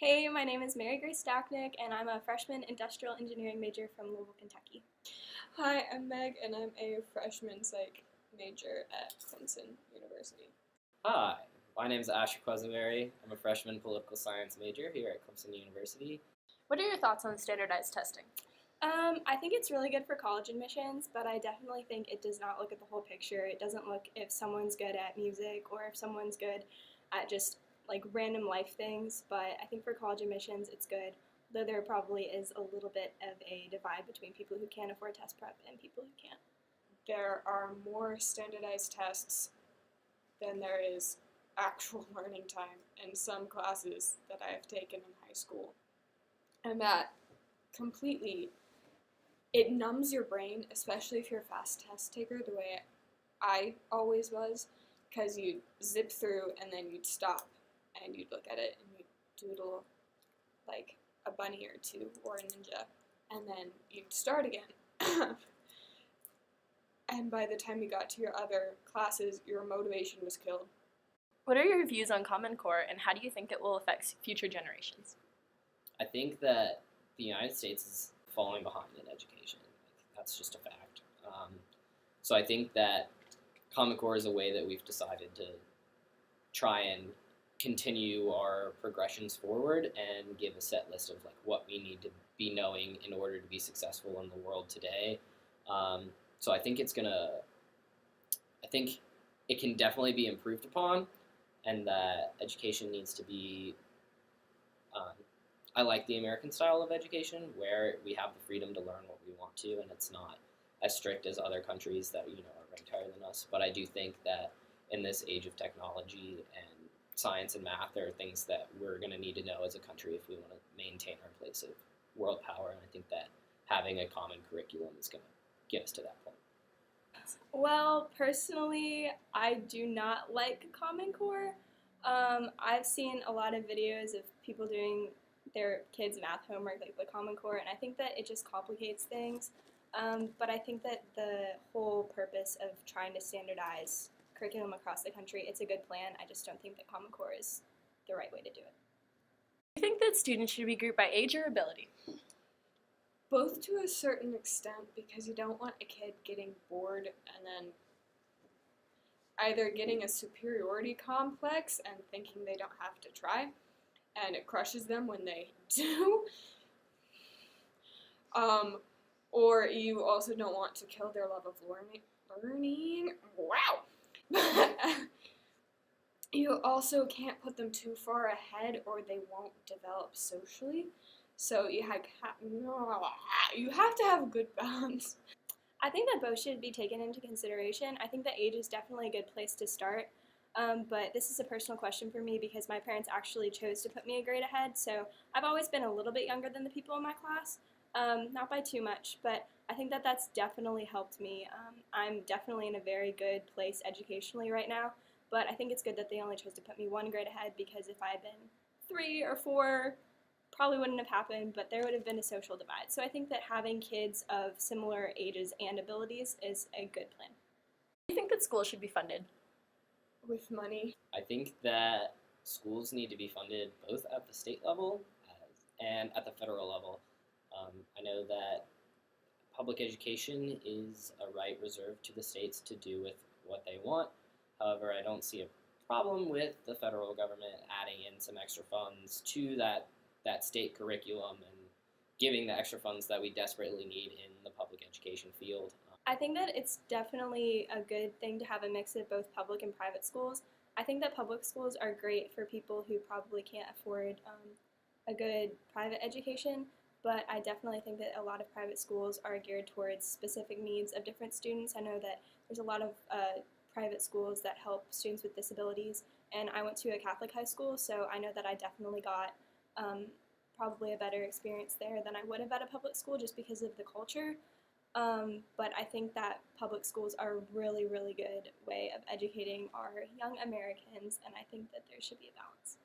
Hey, my name is Mary Grace Stacknick, and I'm a freshman industrial engineering major from Louisville, Kentucky. Hi, I'm Meg, and I'm a freshman psych major at Clemson University. Hi, my name is Asher Quesenberry. I'm a freshman political science major here at Clemson University. What are your thoughts on standardized testing? I think it's really good for college admissions, but I definitely think it does not look at the whole picture. It doesn't look if someone's good at music or if someone's good at just like random life things, but I think for college admissions it's good, though there probably is a little bit of a divide between people who can afford test prep and people who can't. There are more standardized tests than there is actual learning time in some classes that I have taken in high school. And that completely, it numbs your brain, especially if you're a fast test taker, the way I always was, because you'd zip through and then you'd stop and you'd look at it and you'd doodle like a bunny or two or a ninja, and then you'd start again. And by the time you got to your other classes, your motivation was killed. What are your views on Common Core, and how do you think it will affect future generations? I think that the United States is falling behind in education. That's just a fact. So I think that Common Core is a way that we've decided to try and continue our progressions forward and give a set list of like what we need to be knowing in order to be successful in the world today. So I think I think it can definitely be improved upon, and that education needs to be. I like the American style of education where we have the freedom to learn what we want to, and it's not as strict as other countries that are ranked higher than us. But I do think that in this age of technology and science and math, there are things that we're going to need to know as a country if we want to maintain our place of world power. And I think that having a common curriculum is going to get us to that point. Well, personally, I do not like Common Core. I've seen a lot of videos of people doing their kids' math homework like the Common Core, and I think that it just complicates things. But I think that the whole purpose of trying to standardize curriculum across the country, it's a good plan. I just don't think that Common Core is the right way to do it. Do you think that students should be grouped by age or ability? Both to a certain extent, because you don't want a kid getting bored and then either getting a superiority complex and thinking they don't have to try, and it crushes them when they do. Or you also don't want to kill their love of learning. Wow! You also can't put them too far ahead or they won't develop socially. So you have to have a good balance. I think that both should be taken into consideration. I think that age is definitely a good place to start. But this is a personal question for me because my parents actually chose to put me a grade ahead, so I've always been a little bit younger than the people in my class, not by too much, but I think that that's definitely helped me. I'm definitely in a very good place educationally right now, but I think it's good that they only chose to put me one grade ahead because if I had been 3 or 4, probably wouldn't have happened, but there would have been a social divide. So I think that having kids of similar ages and abilities is a good plan. Do you think that schools should be funded? With money. I think that schools need to be funded both at the state level and at the federal level. I know that public education is a right reserved to the states to do with what they want. However, I don't see a problem with the federal government adding in some extra funds to that state curriculum and giving the extra funds that we desperately need in the public education field. I think that it's definitely a good thing to have a mix of both public and private schools. I think that public schools are great for people who probably can't afford a good private education, but I definitely think that a lot of private schools are geared towards specific needs of different students. I know that there's a lot of private schools that help students with disabilities, and I went to a Catholic high school, so I know that I definitely got probably a better experience there than I would have at a public school just because of the culture. But I think that public schools are a really, really good way of educating our young Americans, and I think that there should be a balance.